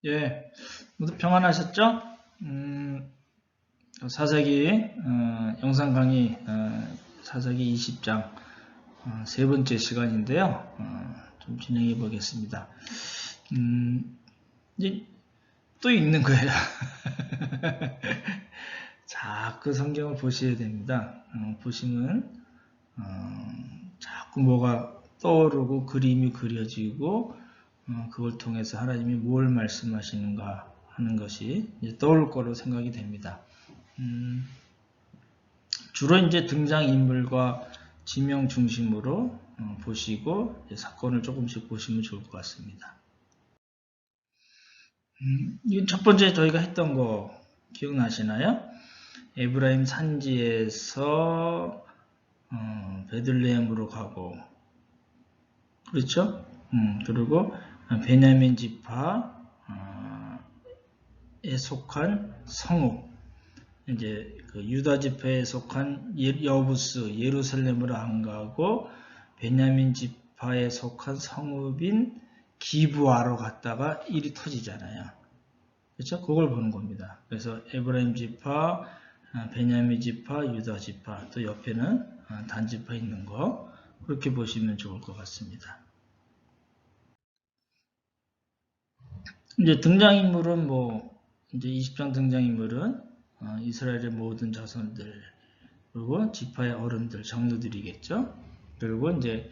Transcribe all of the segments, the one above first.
예, 모두 평안하셨죠? 사사기 영상 강의 사사기 20장 세 번째 시간인데요. 좀 진행해 보겠습니다. 이제 또 읽는 거예요. 자꾸 성경을 보셔야 됩니다. 보시면 자꾸 뭐가 떠오르고 그림이 그려지고 그걸 통해서 하나님이 뭘 말씀하시는가 하는 것이 이제 떠올 거로 생각이 됩니다. 주로 이제 등장인물과 지명 중심으로 보시고 사건을 조금씩 보시면 좋을 것 같습니다. 이건 첫 번째 저희가 했던 거 기억나시나요? 에브라임 산지에서 베들레헴으로 가고, 그렇죠? 그리고 베냐민 지파에 속한 성읍, 이제 그 유다 지파에 속한 여부스 예루살렘으로 안 가고 베냐민 지파에 속한 성읍인 기브아로 갔다가 일이 터지잖아요. 그렇죠? 그걸 보는 겁니다. 그래서 에브라임 지파, 베냐민 지파, 유다 지파, 또 옆에는 단 지파 있는 거, 그렇게 보시면 좋을 것 같습니다. 이제 등장인물은 이제 20장 등장인물은 이스라엘의 모든 자손들, 그리고 지파의 어른들, 장로들이겠죠. 그리고 이제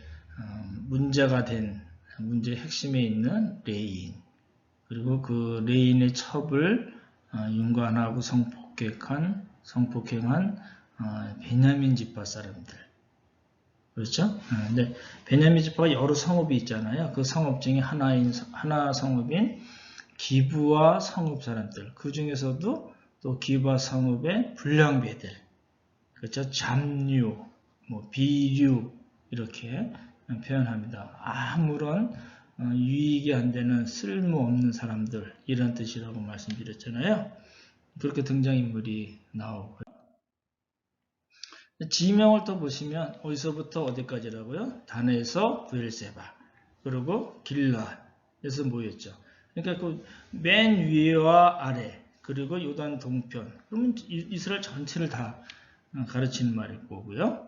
문제가 된 문제의 핵심에 있는 레인, 그리고 그 레인의 첩을 윤관하고 성폭행한 베냐민 지파 사람들, 그렇죠? 근데 베냐민 지파가 여러 성읍이 있잖아요. 그 성읍 중에 하나 성읍인 기브와 성읍 사람들, 그 중에서도 또 기브와 성읍의 불량배들, 그렇죠? 잡류, 비류, 이렇게 표현합니다. 아무런 유익이 안 되는 쓸모없는 사람들, 이런 뜻이라고 말씀드렸잖아요. 그렇게 등장인물이 나오고요. 지명을 또 보시면 어디서부터 어디까지라고요? 단에서 브엘세바, 그리고 길라에서 모였죠. 그러니까 그 맨 위와 아래, 그리고 요단 동편, 그러면 이스라엘 전체를 다 가르치는 말일 거고요.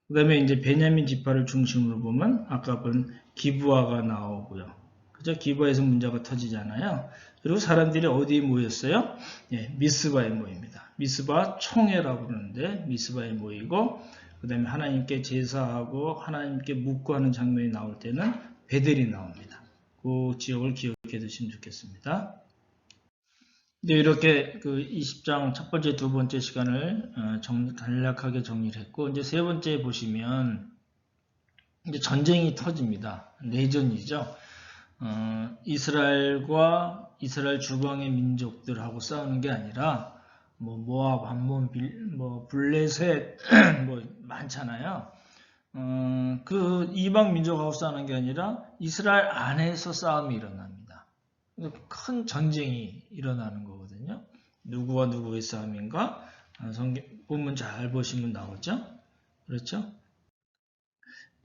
그 다음에 이제 베냐민 지파를 중심으로 보면 아까 본 기브아가 나오고요. 그죠? 기브아에서 문제가 터지잖아요. 그리고 사람들이 어디에 모였어요? 예, 미스바에 모입니다. 미스바 총회라고 그러는데 미스바에 모이고, 그 다음에 하나님께 제사하고 하나님께 묵고하는 장면이 나올 때는 베델이 나옵니다. 그 지역을 기억해 두시면 좋겠습니다. 네, 이렇게 그 20장 첫 번째, 두 번째 시간을 간략하게 정리를 했고, 이제 세 번째 보시면 이제 전쟁이 터집니다. 내전이죠. 이스라엘과 이스라엘 주방의 민족들하고 싸우는 게 아니라 모압, 암몬, 블레셋 많잖아요. 그 이방 민족하고 싸우는 게 아니라 이스라엘 안에서 싸움이 일어납니다. 큰 전쟁이 일어나는 거거든요. 누구와 누구의 싸움인가? 성경 본문 잘 보시면 나오죠. 그렇죠?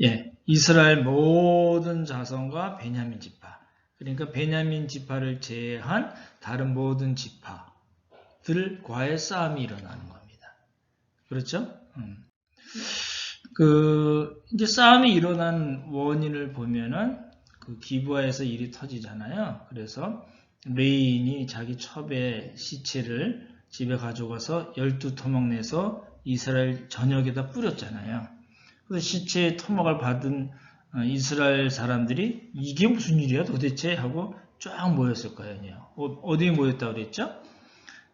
예, 이스라엘 모든 자손과 베냐민 지파. 그러니까 베냐민 지파를 제외한 다른 모든 지파들과의 싸움이 일어나는 겁니다. 그렇죠? 이제 싸움이 일어난 원인을 보면은 그 기브아에서 일이 터지잖아요. 그래서 레인이 자기 첩의 시체를 집에 가져가서 12토막 내서 이스라엘 전역에다 뿌렸잖아요. 그래서 시체의 토막을 받은 이스라엘 사람들이 이게 무슨 일이야 도대체 하고 쫙 모였을 거예요. 어디에 모였다고 그랬죠?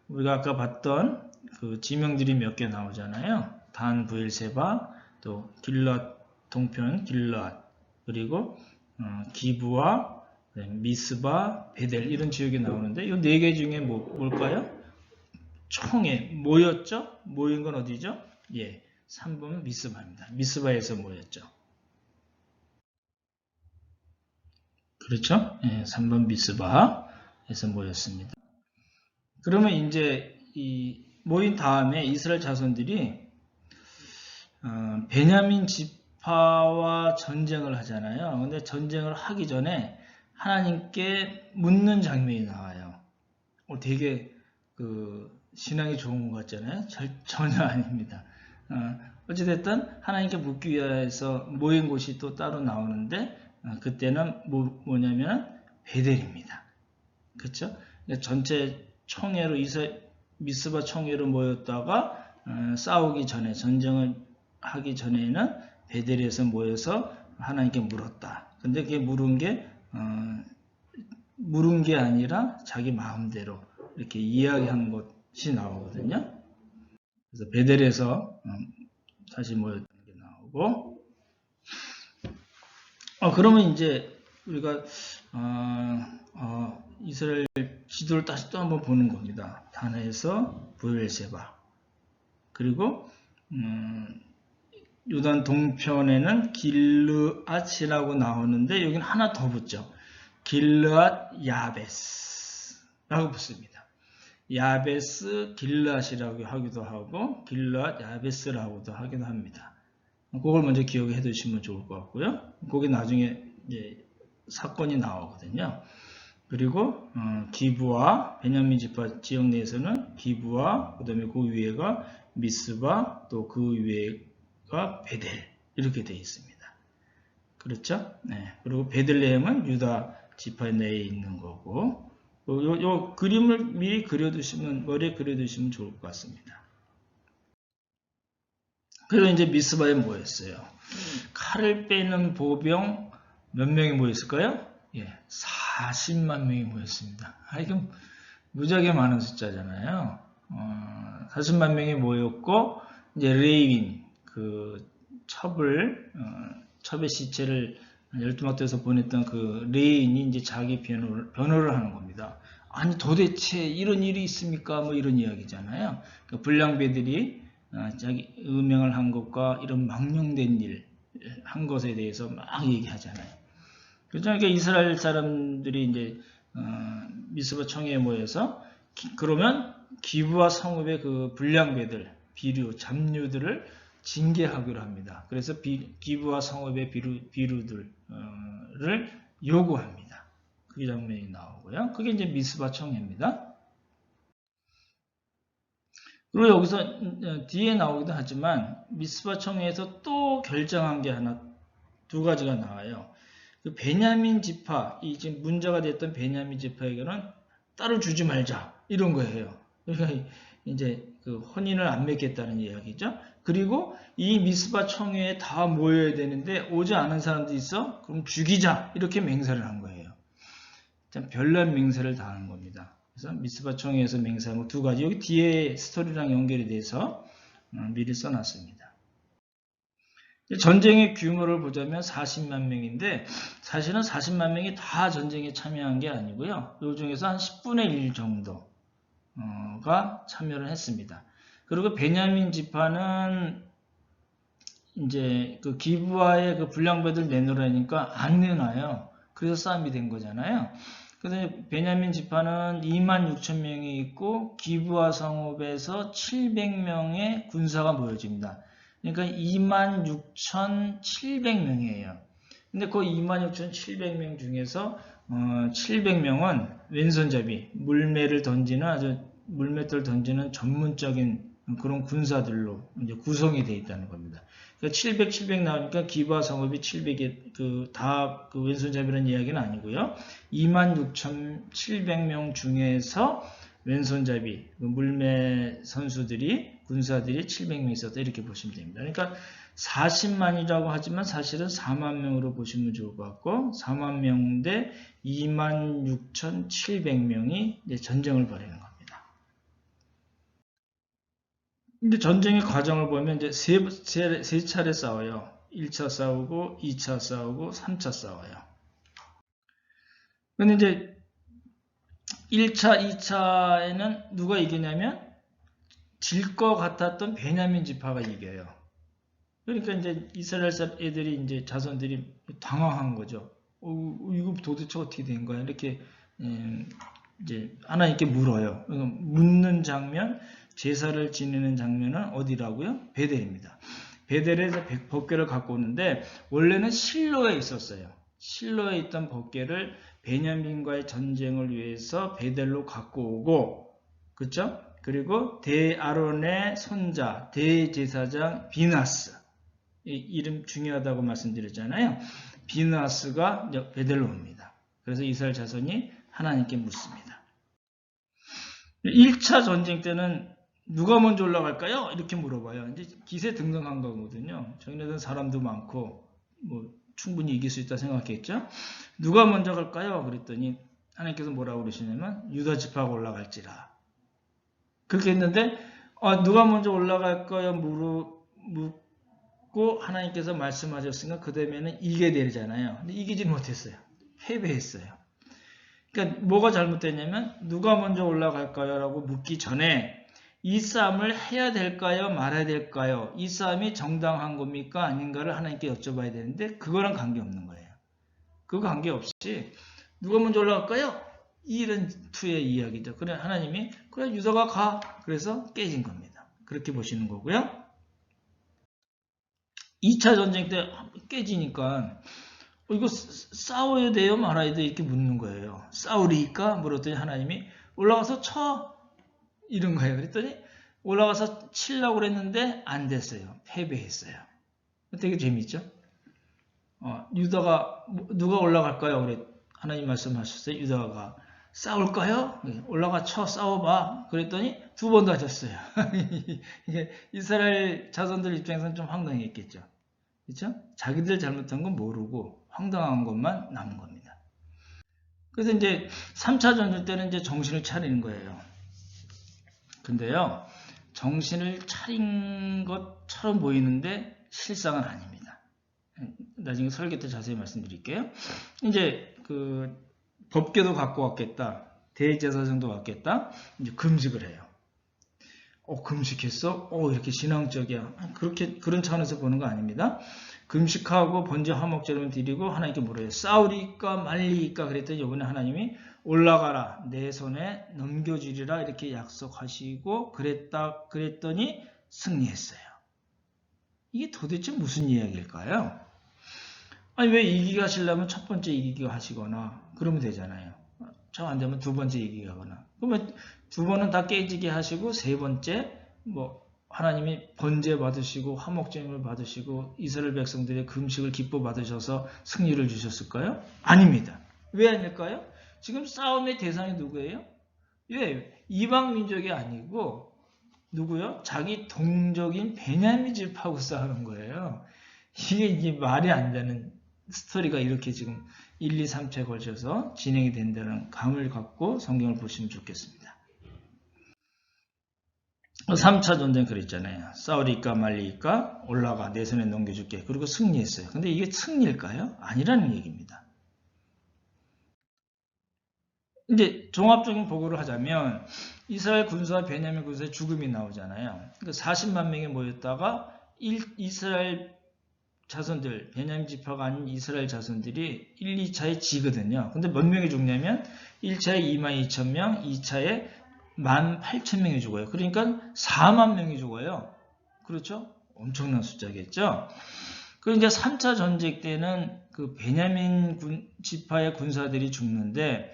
우리가 아까 봤던 그 지명들이 몇 개 나오잖아요. 단, 브엘세바, 또 길랏 동편, 길랏, 그리고 기브와 미스바, 베델 이런 지역이 나오는데 이 네 개 중에 뭘까요? 총에 모였죠? 모인 건 어디죠? 예, 3번 미스바입니다. 미스바에서 모였죠. 그렇죠? 예, 3번 미스바에서 모였습니다. 그러면 이제 이 모인 다음에 이스라엘 자손들이 베냐민 지파와 전쟁을 하잖아요. 근데 전쟁을 하기 전에 하나님께 묻는 장면이 나와요. 되게 신앙이 좋은 것 같잖아요. 전혀 아닙니다. 어찌됐든 하나님께 묻기 위해서 모인 곳이 또 따로 나오는데 그때는 뭐냐면 베델입니다. 그렇죠? 전체 총회로 미스바 총회로 모였다가 싸우기 전에 전쟁을 하기 전에는 베델에서 모여서 하나님께 물었다. 근데 그게 물은 게 아니라 자기 마음대로 이렇게 이야기한 것이 나오거든요. 그래서 베델에서 다시 모였다는 게 나오고, 그러면 이제 우리가 이스라엘 지도를 다시 또 한번 보는 겁니다. 다나에서 브엘세바, 그리고 요단 동편에는 길르앗이라고 나오는데 여기는 하나 더 붙죠. 길르앗 야베스라고 붙습니다. 야베스 길르앗이라고 하기도 하고 길르앗 야베스라고도 하기도 합니다. 그걸 먼저 기억해 두시면 좋을 것 같고요. 거기 나중에 이제 사건이 나오거든요. 그리고 기브와 베냐민 지파 지역 내에서는 기브와 그다음에 그 위에가 미스바, 또 그 위에가 베델, 이렇게 되어 있습니다. 그렇죠? 네. 그리고 베들레헴은 유다 지파 내에 있는 거고, 요 그림을 미리 그려두시면, 머리에 그려두시면 좋을 것 같습니다. 그리고 이제 미스바에 모였어요. 칼을 빼는 보병 몇 명이 모였을까요? 40만 명이 모였습니다. 이건 무지하게 많은 숫자잖아요. 40만 명이 모였고, 이제 레위인, 첩의 시체를 12막대에서 보냈던 그 레위인이 이제 자기 변호를 하는 겁니다. 아니, 도대체 이런 일이 있습니까? 뭐 이런 이야기잖아요. 그러니까 불량배들이 자기 음행을 한 것과 이런 망령된 일 한 것에 대해서 막 얘기하잖아요. 그러니까 이스라엘 사람들이 이제 미스바 청회에 모여서 그러면 기브와 성읍의 그 불량배들, 비류, 잡류들을 징계하기로 합니다. 그래서 기브와 성읍의 비류들을 요구합니다. 그 장면이 나오고요. 그게 이제 미스바 청회입니다. 그리고 여기서 뒤에 나오기도 하지만 미스바 청회에서 또 결정한 게 두 가지가 나와요. 그 베냐민 지파, 이 지금 문제가 됐던 베냐민 지파에게는 딸을 주지 말자, 이런 거예요. 그러니까 이제 그 혼인을 안 맺겠다는 이야기죠. 그리고 이 미스바 청회에 다 모여야 되는데 오지 않은 사람도 있어? 그럼 죽이자, 이렇게 맹세를 한 거예요. 참 별난 맹세를 당한 겁니다. 그래서 미스바 청회에서 맹세한 두 가지, 여기 뒤에 스토리랑 연결이 돼서 미리 써놨습니다. 전쟁의 규모를 보자면 40만 명인데 사실은 40만 명이 다 전쟁에 참여한 게 아니고요. 이 중에서 한 10분의 1 정도가 참여를 했습니다. 그리고 베냐민 지파는 이제 그 기브와의 그 불량배들 내놓으라니까 안 내놔요. 그래서 싸움이 된 거잖아요. 그래서 베냐민 지파는 26,000명이 있고 기브와 성읍에서 700명의 군사가 모여집니다. 그러니까 26,700명이에요. 근데 그 26,700명 중에서 700명은 왼손잡이, 물매를 던지는 아주 물맷돌 던지는 전문적인 그런 군사들로 이제 구성이 되어 있다는 겁니다. 그러니까 700 나오니까 기브와 성읍이 700이 다 왼손잡이라는 이야기는 아니고요. 26,700명 중에서 왼손잡이, 물매 선수들이, 군사들이 700명 있었다, 이렇게 보시면 됩니다. 그러니까 40만이라고 하지만 사실은 4만 명으로 보시면 좋을 것 같고, 4만 명 대 26,700명이 이제 전쟁을 벌이는 겁니다. 근데 전쟁의 과정을 보면 이제 세 차례 싸워요. 1차 싸우고, 2차 싸우고, 3차 싸워요. 근데 이제 1차, 2차에는 누가 이기냐면 질 것 같았던 베냐민 지파가 이겨요. 그러니까 이제 이스라엘 애들이 이제 자손들이 당황한 거죠. 이거 도대체 어떻게 된 거야? 이렇게 이제 하나님께 물어요. 묻는 장면, 제사를 지내는 장면은 어디라고요? 베델입니다. 베델에서 법궤를 갖고 오는데 원래는 실로에 있었어요. 실로에 있던 법궤를 베냐민과의 전쟁을 위해서 베델로 갖고 오고, 그렇죠? 그리고 대아론의 손자 대제사장 비나스, 이 이름 중요하다고 말씀드렸잖아요. 비나스가 베델로 옵니다. 그래서 이스라엘 자손이 하나님께 묻습니다. 1차 전쟁 때는 누가 먼저 올라갈까요? 이렇게 물어봐요. 이제 기세등등한 거거든요. 정리된 사람도 많고 뭐 충분히 이길 수 있다 생각했죠. 누가 먼저 갈까요? 그랬더니 하나님께서 뭐라고 그러시냐면 유다 지파가 올라갈지라. 그렇게 했는데 누가 먼저 올라갈까요? 묻고 하나님께서 말씀하셨으니까 그 다음에는 이기게 되잖아요. 근데 이기지 못했어요. 패배했어요. 그러니까 뭐가 잘못됐냐면 누가 먼저 올라갈까요? 라고 묻기 전에 이 싸움을 해야 될까요? 말아야 될까요? 이 싸움이 정당한 겁니까? 아닌가를 하나님께 여쭤봐야 되는데 그거랑 관계없는 거예요. 그거 관계없이 누가 먼저 올라갈까요? 이런 투의 이야기죠. 그래 하나님이 그래 유다가 가. 그래서 깨진 겁니다. 그렇게 보시는 거고요. 2차 전쟁 때 깨지니까 이거 싸워야 돼요? 말아야 돼요? 이렇게 묻는 거예요. 싸우리까? 물었더니 하나님이 올라가서 쳐! 이런 거예요. 그랬더니 올라가서 치려고 그랬는데 안 됐어요. 패배했어요. 되게 재밌죠? 유다가 누가 올라갈까요? 그래 하나님 말씀하셨어요. 유다가 싸울까요? 올라가 쳐 싸워봐. 그랬더니 두 번 다졌어요. 이스라엘 자손들 입장에서는 좀 황당했겠죠. 그렇죠? 자기들 잘못한 건 모르고 황당한 것만 남은 겁니다. 그래서 이제 3차 전쟁 때는 이제 정신을 차리는 거예요. 근데요, 정신을 차린 것처럼 보이는데 실상은 아닙니다. 나중에 설교 때 자세히 말씀드릴게요. 이제 그 법궤도 갖고 왔겠다. 대제사장도 왔겠다. 이제 금식을 해요. 금식했어? 이렇게 신앙적이야. 그런 차원에서 보는 거 아닙니다. 금식하고 번제 화목제를 드리고 하나님께 물어요. 싸우리까 말리까? 그랬더니 이번에 하나님이 올라가라. 내 손에 넘겨주리라. 이렇게 약속하시고 그랬더니 승리했어요. 이게 도대체 무슨 이야기일까요? 아니 왜 이기기 하시려면 첫 번째 이기기 하시거나 그러면 되잖아요. 저 안 되면 두 번째 이기기 하거나. 그러면 두 번은 다 깨지게 하시고 세 번째 하나님이 번제 받으시고 화목제물 받으시고 이스라엘 백성들의 금식을 기뻐 받으셔서 승리를 주셨을까요? 아닙니다. 왜 아닐까요? 지금 싸움의 대상이 누구예요? 이방 민족이 아니고 누구요? 자기 동족인 베냐민 집하고 싸우는 거예요. 이게 말이 안 되는 스토리가 이렇게 지금 1, 2, 3차에 걸쳐서 진행이 된다는 감을 갖고 성경을 보시면 좋겠습니다. 3차 전쟁 그랬잖아요. 싸우리까 말리까 올라가 내 손에 넘겨줄게. 그리고 승리했어요. 근데 이게 승리일까요? 아니라는 얘기입니다. 이제 종합적인 보고를 하자면 이스라엘 군사와 베냐민 군사의 죽음이 나오잖아요. 그러니까 40만 명이 모였다가 이스라엘 자손들, 베냐민 지파가 아닌 이스라엘 자손들이 1, 2차에 지거든요. 근데 몇 명이 죽냐면 1차에 22,000명, 2차에 18,000명이 죽어요. 그러니까 4만 명이 죽어요. 그렇죠? 엄청난 숫자겠죠? 그리고 이제 3차 전쟁 때는 그 베냐민 지파의 군사들이 죽는데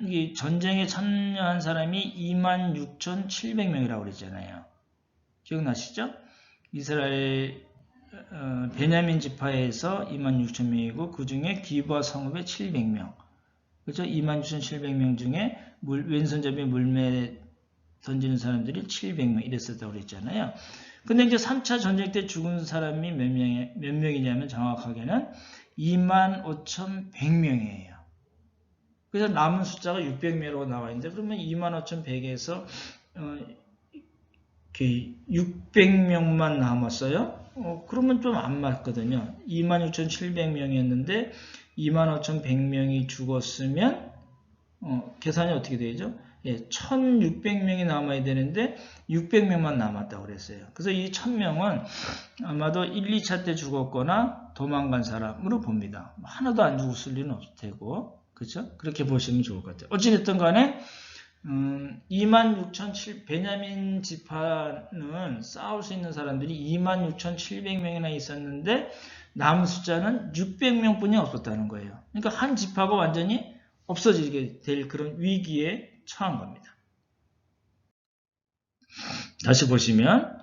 이 전쟁에 참여한 사람이 26,700명이라고 그랬잖아요. 기억나시죠? 이스라엘 베냐민 지파에서 26,000명이고 그 중에 기브아 성읍에 700명. 그렇죠? 26,700명 중에 왼손잡이 물매 던지는 사람들이 700명 이랬었다고 그랬잖아요. 근데 이제 3차 전쟁 때 죽은 사람이 몇 명이냐면 정확하게는 25,100명이에요. 그래서 남은 숫자가 600명으로 나와 있는데 그러면 25,100에서 600명만 남았어요. 그러면 좀 안 맞거든요. 26,700명이었는데 25,100명이 죽었으면 계산이 어떻게 되죠? 1,600명이 남아야 되는데 600명만 남았다고 그랬어요. 그래서 이 1,000명은 아마도 1, 2차 때 죽었거나 도망간 사람으로 봅니다. 하나도 안 죽었을 리는 없을 테고, 그렇죠? 그렇게 보시면 좋을 것 같아요. 어찌됐든 간에 26,700 베냐민 지파는 싸울 수 있는 사람들이 26,700명이나 있었는데 남은 숫자는 600명뿐이 없었다는 거예요. 그러니까 한 지파가 완전히 없어지게 될 그런 위기에 처한 겁니다. 다시 보시면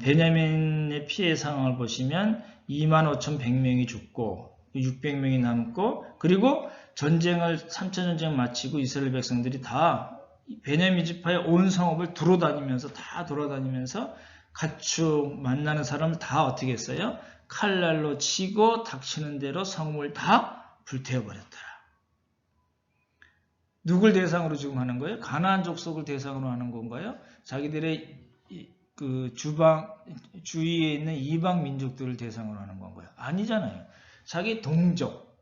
베냐민의 피해 상황을 보시면 25,100명이 죽고 600명이 남고 그리고 전쟁을 3차 전쟁을 마치고 이스라엘 백성들이 다 베냐민 지파의 온 성읍을 다 돌아다니면서 가축 만나는 사람을 다 어떻게 했어요? 칼날로 치고 닥치는 대로 성읍을 다 불태워버렸더라. 누굴 대상으로 지금 하는 거예요? 가나안 족속을 대상으로 하는 건가요? 자기들의 그 주위에 있는 이방 민족들을 대상으로 하는 건가요? 아니잖아요. 자기 동족,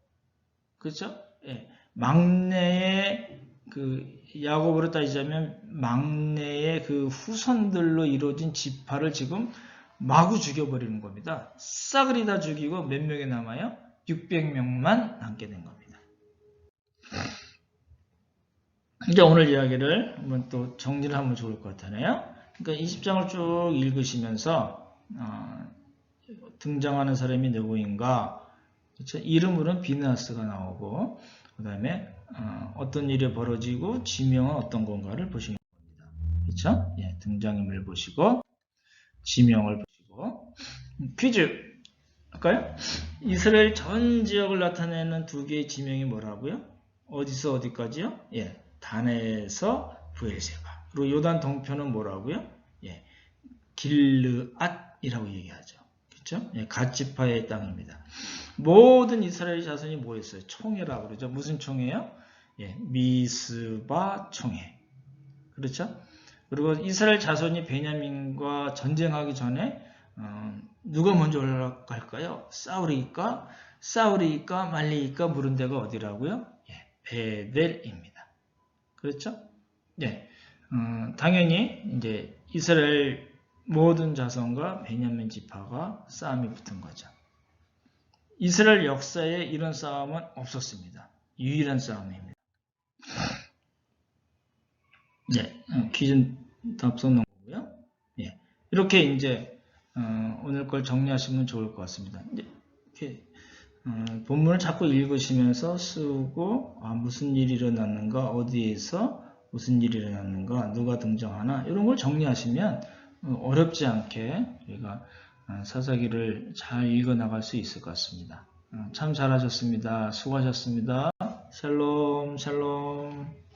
그렇죠? 예. 막내의 그 야곱으로 따지자면 막내의 그 후손들로 이루어진 지파를 지금 마구 죽여버리는 겁니다. 싸그리 다 죽이고 몇 명이 남아요? 600명만 남게 된 겁니다. 이제 오늘 이야기를 한번 또 정리를 하면 좋을 것 같아요. 그러니까 20장을 쭉 읽으시면서 등장하는 사람이 누구인가? 그렇죠? 이름으로는 비느하스가 나오고 그 다음에 어떤 일이 벌어지고 지명은 어떤 건가를 보시는 겁니다. 그렇죠? 예, 등장인물을 보시고 지명을 보시고 퀴즈 할까요? 이스라엘 전 지역을 나타내는 두 개의 지명이 뭐라고요? 어디서 어디까지요? 예, 단에서 브엘세바. 그리고 요단 동편은 뭐라고요? 예, 길르앗이라고 얘기하죠. 그렇죠? 예, 갓지파의 땅입니다. 모든 이스라엘 자손이 뭐 했어요? 총회라고 그러죠. 무슨 총회요? 예, 미스바 총회. 그렇죠? 그리고 이스라엘 자손이 베냐민과 전쟁하기 전에 누가 먼저 올라갈까요? 사울이니까 말리니까 물은 데가 어디라고요? 예, 베델입니다. 그렇죠? 예, 당연히 이제 이스라엘 모든 자손과 베냐민 지파가 싸움이 붙은 거죠. 이스라엘 역사에 이런 싸움은 없었습니다. 유일한 싸움입니다. 네, 퀴즈 답서 넣은 거고요. 예, 이렇게 이제 오늘 걸 정리하시면 좋을 것 같습니다. 이렇게 본문을 자꾸 읽으시면서 쓰고 무슨 일이 일어났는가, 어디에서 무슨 일이 일어났는가, 누가 등장하나 이런 걸 정리하시면 어렵지 않게 우리가 사사기를 잘 읽어 나갈 수 있을 것 같습니다. 참 잘하셨습니다. 수고하셨습니다. 샬롬 샬롬.